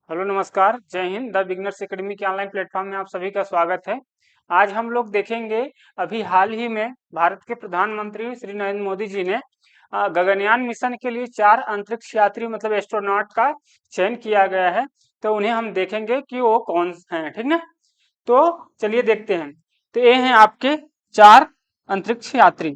Hello नमस्कार, जय Hind. The beginners academy के ऑनलाइन प्लेटफॉर्म में आप सभी का स्वागत है। आज हम लोग देखेंगे, अभी हाल ही में भारत के प्रधानमंत्री श्री नरेंद्र मोदी जी ने गगनयान मिशन के लिए 4 अंतरिक्ष यात्री मतलब एस्ट्रोनॉट का चयन किया गया है। तो उन्हें हम देखेंगे कि वो कौन हैं, ठीक ना। तो चलिए देखते हैं। तो ये हैं आपके 4 अंतरिक्ष यात्री।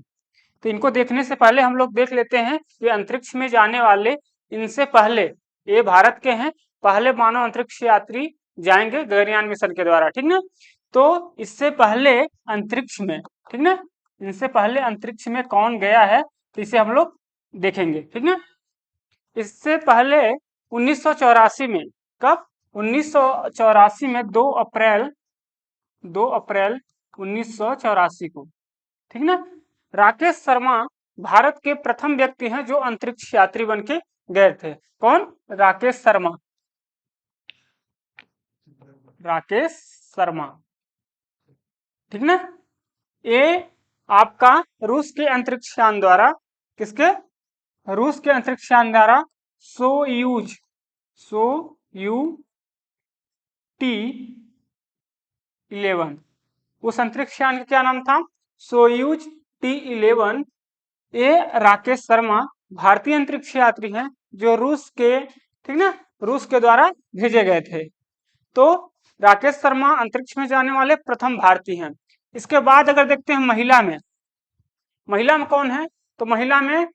तो इनको देखने से पहले हम लोग देख लेते हैं कि अंतरिक्ष में जाने वाले इनसे पहले ये भारत के हैं, पहले मानव अंतरिक्ष यात्री जाएंगे गगनयान मिशन के द्वारा, ठीक ना। तो इससे पहले अंतरिक्ष में, ठीक ना, इनसे पहले अंतरिक्ष में कौन गया है तो इसे हम लोग देखेंगे, ठीक ना। इससे पहले 1984 में, कब? 1984 में 2 अप्रैल 1984 को, ठीक ना, राकेश शर्मा भारत के प्रथम व्यक्ति हैं जो अंतरिक्ष यात्री बन के गए थे। कौन? राकेश शर्मा। राकेश शर्मा, ठीक ना। ये आपका रूस के अंतरिक्ष यान द्वारा, किसके? रूस के अंतरिक्ष यान द्वारा सोयूज T11, उस अंतरिक्ष यान का क्या नाम था? Soyuz T11। ये राकेश शर्मा भारतीय अंतरिक्ष यात्री हैं जो रूस के, ठीक ना, रूस के द्वारा भेजे गए थे। तो राकेश शर्मा अंतरिक्ष में जाने वाले प्रथम भारतीय हैं। इसके बाद अगर देखते हैं महिला में कौन है, तो महिला में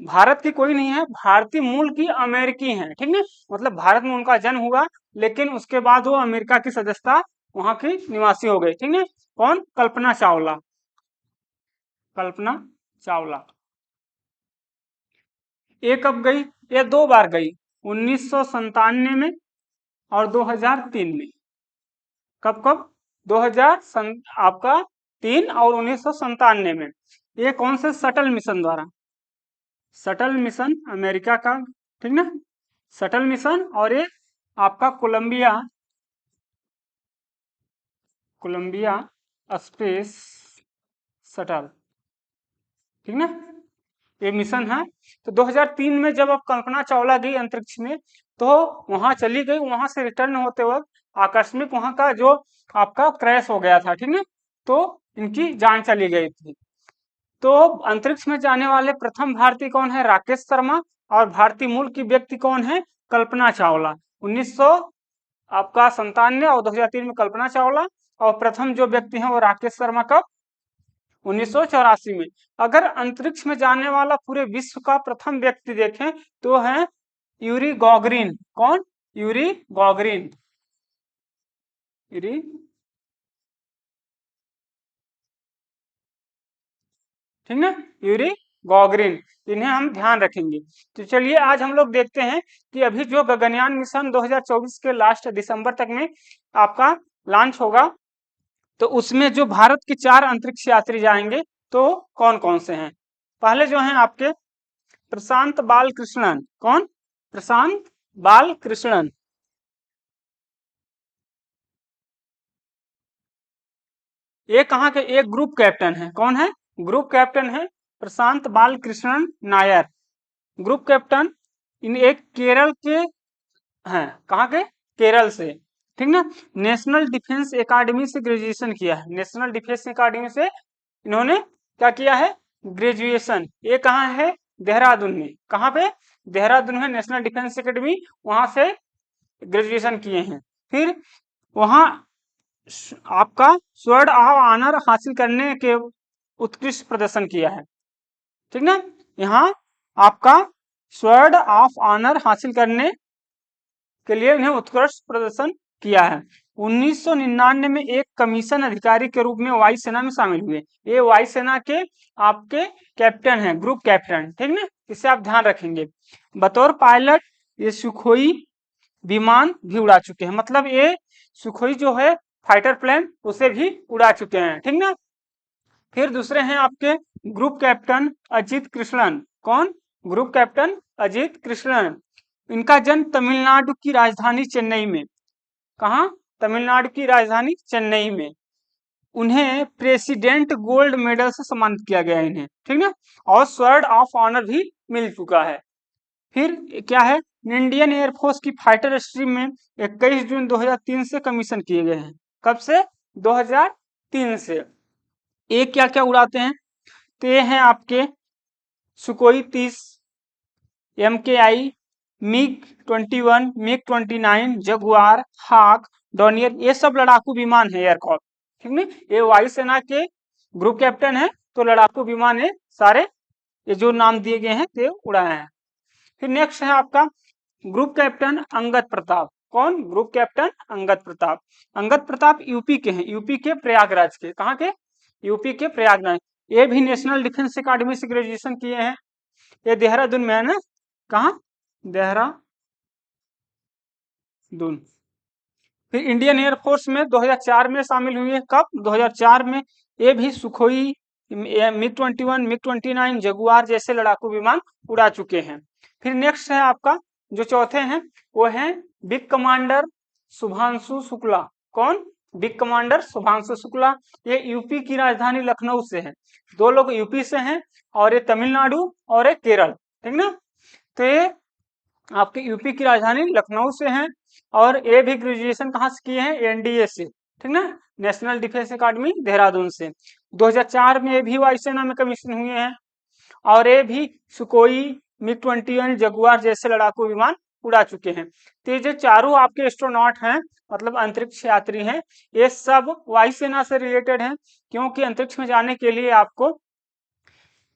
भारत की कोई नहीं है, भारतीय मूल की अमेरिकी हैं, ठीक ना। मतलब भारत में उनका जन्म हुआ, लेकिन उसके बाद वो अमेरिका की सदस्यता, वहां की निवासी हो गई, ठीक ना। कौन? कल्पना चावला। कल्पना चावला ये कब गई? ये 2 बार गई, 1997 में और 2003 में। कब कब? 2000 आपका 3 और 1997 में। ये कौन से शटल मिशन द्वारा? शटल मिशन अमेरिका का, ठीक ना, शटल मिशन। और ये आपका कोलंबिया स्पेस शटल, ठीक ना, ये मिशन है। तो 2003 में जब अब कल्पना चावला गई अंतरिक्ष में, तो वहां चली गई, वहां से रिटर्न होते वक्त आकस्मिक वहां का जो आपका क्रैश हो गया था, ठीक है, तो इनकी जान चली गई थी। तो अंतरिक्ष में जाने वाले प्रथम भारतीय कौन है? राकेश शर्मा। और भारतीय मूल की व्यक्ति कौन है? कल्पना चावला। 1900 आपका 97 और 2003 में कल्पना चावला, और प्रथम जो व्यक्ति है वो राकेश शर्मा। कब? 1984 में। अगर अंतरिक्ष में जाने वाला पूरे विश्व का प्रथम व्यक्ति देखें तो है यूरी गॉगरिन। कौन? यूरी गॉगरिन। यूरी, ठीक ना, यूरी गॉगरिन। इन्हें हम ध्यान रखेंगे। तो चलिए आज हम लोग देखते हैं कि अभी जो गगनयान मिशन 2024 के लास्ट दिसंबर तक में आपका लॉन्च होगा, तो उसमें जो भारत के 4 अंतरिक्ष यात्री जाएंगे तो कौन कौन से हैं? पहले जो हैं आपके प्रशांत बालकृष्णन। कौन? प्रशांत बालकृष्णन। ये कहाँ के? एक ग्रुप कैप्टन है। कौन है? ग्रुप कैप्टन है प्रशांत बालकृष्णन नायर, ग्रुप कैप्टन। इन एक केरल के हैं। कहाँ के? केरल से, ठीक ना। नेशनल डिफेंस एकेडमी से ग्रेजुएशन किया है। नेशनल डिफेंस एकेडमी से इन्होंने क्या किया है? ग्रेजुएशन। ये कहाँ है? देहरादून में। कहाँ पे? देहरादून में नेशनल डिफेंस एकेडमी, वहां से ग्रेजुएशन किए हैं। फिर वहां आपका स्वर्ण ऑफ ऑनर हासिल करने के उत्कृष्ट प्रदर्शन किया है, ठीक ना। यहाँ आपका स्वर्ण ऑफ ऑनर हासिल करने के लिए इन्हें उत्कृष्ट प्रदर्शन किया है। 1999 में एक कमीशन अधिकारी के रूप में वायुसेना में शामिल हुए। ये वायुसेना के आपके कैप्टन हैं, ग्रुप कैप्टन, ठीक ना। इसे आप ध्यान रखेंगे। बतौर पायलट ये सुखोई विमान भी उड़ा चुके हैं, मतलब ये सुखोई जो है फाइटर प्लेन, उसे भी उड़ा चुके हैं, ठीक ना। फिर दूसरे हैं आपके ग्रुप कैप्टन अजीत कृष्णन। कौन? Group captain Ajit Krishnan. इनका जन्म तमिलनाडु की राजधानी चेन्नई में। कहा? तमिलनाडु की राजधानी चेन्नई में। उन्हें प्रेसिडेंट गोल्ड मेडल से सम्मानित किया गया इन्हें, ठीक ना, और स्वर्ण ऑफ ऑनर भी मिल चुका है। फिर क्या है? इंडियन एयरफोर्स की फाइटर स्ट्रीम में 21 जून 2003 से कमीशन किए गए हैं। कब से? 2003 से। ये क्या क्या उड़ाते हैं? तो ये हैं आपके सुकोई 30, MKI, MiG-21, MiG-29, जगुआर, हाक, डॉनियर, ये सब लड़ाकू विमान है एयरक्राफ्ट, ठीक है। ये वायुसेना के ग्रुप कैप्टन है, तो लड़ाकू विमान है सारे, ये जो नाम दिए गए हैं ये उड़ाए हैं। फिर नेक्स्ट है आपका ग्रुप कैप्टन अंगद प्रताप। कौन? Group captain Angad Pratap. Angad Pratap UP के हैं, यूपी के प्रयागराज के। कहाँ के? यूपी के प्रयागराज। ये भी नेशनल डिफेंस अकादमी से ग्रेजुएशन किए हैं। ये देहरादून में है ना? कहाँ? देहरादून। फिर इंडियन एयरफोर्स में 2004 में शामिल हुई है। कब? 2004 में। ये भी सुखोई, MiG-21, MiG-29, जगुआर जैसे लड़ाकू विमान उड़ा चुके हैं। फिर नेक्स्ट है आपका जो चौथे हैं वो है बिग कमांडर शुभांशु शुक्ला। कौन? Big commander Shubhanshu Shukla. ये यूपी की राजधानी लखनऊ से है। दो लोग यूपी से हैं और ये तमिलनाडु और ये केरल, ठीक ना। तो ये आपके यूपी की राजधानी लखनऊ से हैं और ये भी ग्रेजुएशन कहाँ से किए हैं? एनडीए से, ठीक ना, नेशनल डिफेंस अकादमी देहरादून से। 2004 में ये भी वायुसेना में कमीशन हुए हैं और ये भी सुकोई, MiG-21, जगुआर जैसे लड़ाकू विमान उड़ा चुके हैं। तो ये जो चारों आपके एस्ट्रोनॉट हैं, मतलब अंतरिक्ष यात्री हैं, ये सब वायुसेना से रिलेटेड हैं, क्योंकि अंतरिक्ष में जाने के लिए आपको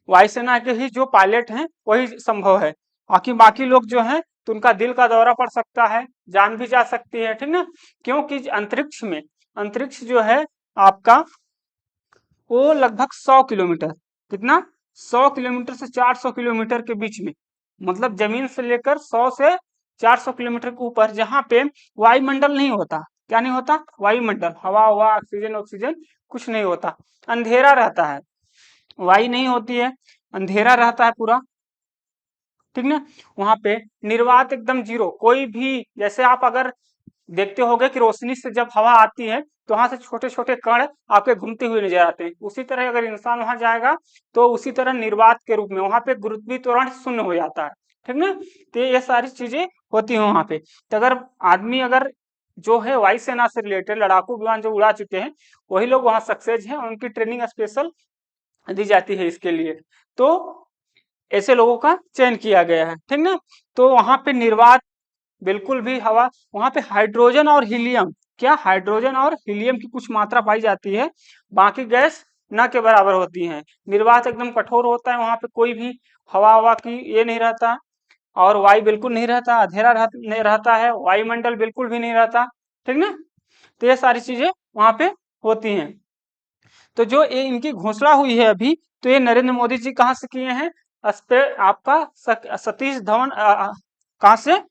वायुसेना के ही जो पायलट हैं वही संभव है। बाकी लोग जो हैं तो उनका दिल का दौरा पड़ सकता है, जान भी जा सकती है, ठीक ना। क्योंकि अंतरिक्ष जो है आपका वो लगभग 100 किलोमीटर, कितना? 100 किलोमीटर से 400 किलोमीटर के बीच में, मतलब जमीन से लेकर 100 से 400 किलोमीटर के ऊपर, जहाँ पे वायुमंडल नहीं होता। क्या नहीं होता? वायुमंडल, हवा ऑक्सीजन कुछ नहीं होता, अंधेरा रहता है, वायु नहीं होती है, अंधेरा रहता है पूरा, ठीक ना। वहां पे निर्वात एकदम जीरो, कोई भी, जैसे आप अगर देखते होगे कि रोशनी से जब हवा आती है तो वहां से छोटे छोटे कण आपके घूमते हुए नजर आते हैं, उसी तरह अगर इंसान वहां जाएगा तो उसी तरह निर्वात के रूप में वहां पे गुरुत्वीकरण शून्य हो जाता है, ठीक ना। तो ये सारी चीजें होती हैं वहां पे। तो अगर आदमी अगर जो है वायुसेना से रिलेटेड लड़ाकू विमान जो उड़ा चुके हैं वही लोग वहां सक्सेस हैं, उनकी ट्रेनिंग स्पेशल दी जाती है इसके लिए, तो ऐसे लोगों का चयन किया गया है, ठीक ना। तो वहां पे निर्वात बिल्कुल भी हवा, वहां पे हाइड्रोजन और हीलियम, क्या? हाइड्रोजन और हीलियम की कुछ मात्रा पाई जाती है, बाकी गैस न के बराबर होती हैं। निर्वात एकदम कठोर होता है, वहां पे कोई भी हवा की ये नहीं रहता, और वायु बिल्कुल नहीं रहता, अंधेरा नहीं रहता है, वायुमंडल बिल्कुल भी नहीं रहता, ठीक ना। तो ये सारी चीजें वहां पे होती हैं। तो जो ये इनकी घोषणा हुई है अभी, तो ये नरेंद्र मोदी जी कहाँ से किए हैं? आपका सतीश धवन, कहाँ से?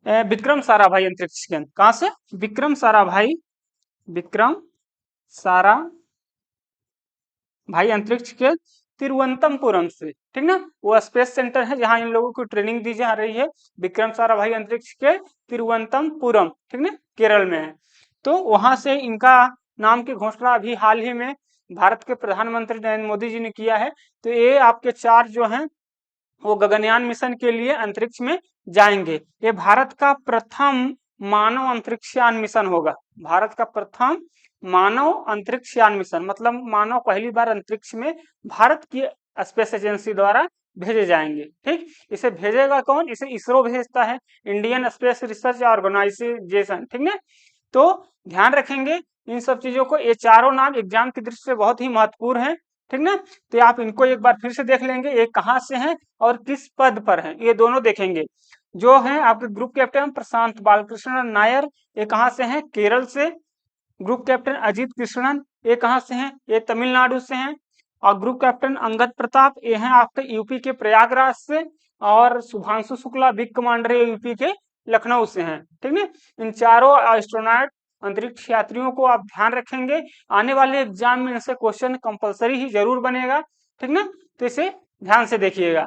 विक्रम साराभाई अंतरिक्ष केंद्र। कहाँ से? विक्रम साराभाई अंतरिक्ष के तिरुवनंतपुरम से, ठीक ना। वो स्पेस सेंटर है जहां इन लोगों को ट्रेनिंग दी जा रही है, विक्रम साराभाई अंतरिक्ष के तिरुवनंतपुरम, ठीक ना, केरल में है। तो वहां से इनका नाम की घोषणा अभी हाल ही में भारत के प्रधानमंत्री नरेंद्र मोदी जी ने किया है। तो ये आपके 4 जो हैं वो गगनयान मिशन के लिए अंतरिक्ष में जाएंगे। ये भारत का प्रथम मानव अंतरिक्षयान मिशन होगा, भारत का प्रथम मानव अंतरिक्षयान मिशन, मतलब मानव पहली बार अंतरिक्ष में भारत की स्पेस एजेंसी द्वारा भेजे जाएंगे, ठीक। इसे भेजेगा कौन? इसे इसरो भेजता है, इंडियन स्पेस रिसर्च ऑर्गेनाइजेशन, ठीक ना। तो ध्यान रखेंगे इन सब चीजों को, ये चारों नाम एग्जाम की दृष्टि से बहुत ही महत्वपूर्ण है, ठीक ना। तो आप इनको एक बार फिर से देख लेंगे, ये कहाँ से हैं और किस पद पर हैं, ये दोनों देखेंगे। जो है आपके ग्रुप कैप्टन प्रशांत बालकृष्णन नायर, ये कहाँ से हैं? केरल से। ग्रुप कैप्टन अजीत कृष्णन, ये कहाँ से हैं? ये तमिलनाडु से हैं। और ग्रुप कैप्टन अंगद प्रताप, ये हैं आपके यूपी के प्रयागराज से। और Shubhanshu Shukla wing commander UP के लखनऊ से हैं, ठीक है। इन चारों एस्ट्रोनॉट अंतरिक्ष यात्रियों को आप ध्यान रखेंगे, आने वाले एग्जाम में इनसे क्वेश्चन कंपलसरी ही जरूर बनेगा, ठीक ना। तो इसे ध्यान से देखिएगा,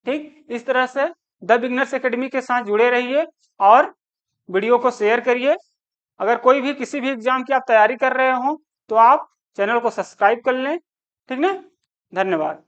ठीक। इस तरह से द बिगनर्स एकेडमी के साथ जुड़े रहिए और वीडियो को शेयर करिए। अगर कोई भी किसी भी एग्जाम की आप तैयारी कर रहे हो तो आप चैनल को सब्सक्राइब कर लें, ठीक ना। धन्यवाद।